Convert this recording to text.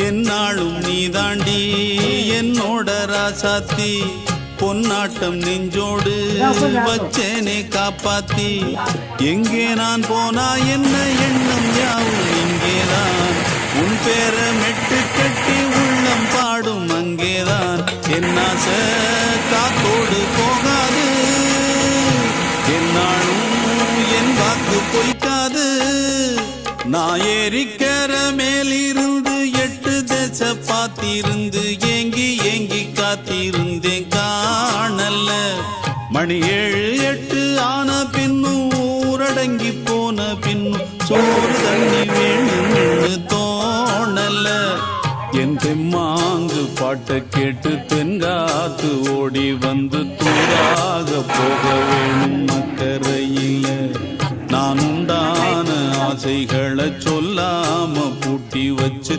என்னாலும் நீ தாண்டி என்னோட ராசாத்தி பொன்னாட்டம் நெஞ்சோடு வச்சேனே காப்பாத்தி எங்கே நான் போனா என்ன எண்ணம் யாவும் இங்கேதான் உன் பேர மெட்டு கட்டி உள்ளம் பாடும் அங்கேதான் என்னாச காத்தோடு போகாது என்னாலும் என் வாக்கு பொய்க்காது நான் ஏறிக்கிற மேலிருந்து 8 தேச பாத்திருந்து ஏங்கி ஏங்கி காத்திருந்தேன் காணல்ல மணி 7 8 ஆன பின்னும் ஊரடங்கி போன பின்னும் சோறு தண்ணி வேணும்னு தோணல என் தெம்மாங்கு பாட்டை கேட்டு தென்காத்து ஓடி வந்து தூராக போக வேணும் அக்கறையில நான் உண்டான ஆசைகளை சொல்லாம பூட்டி வச்சு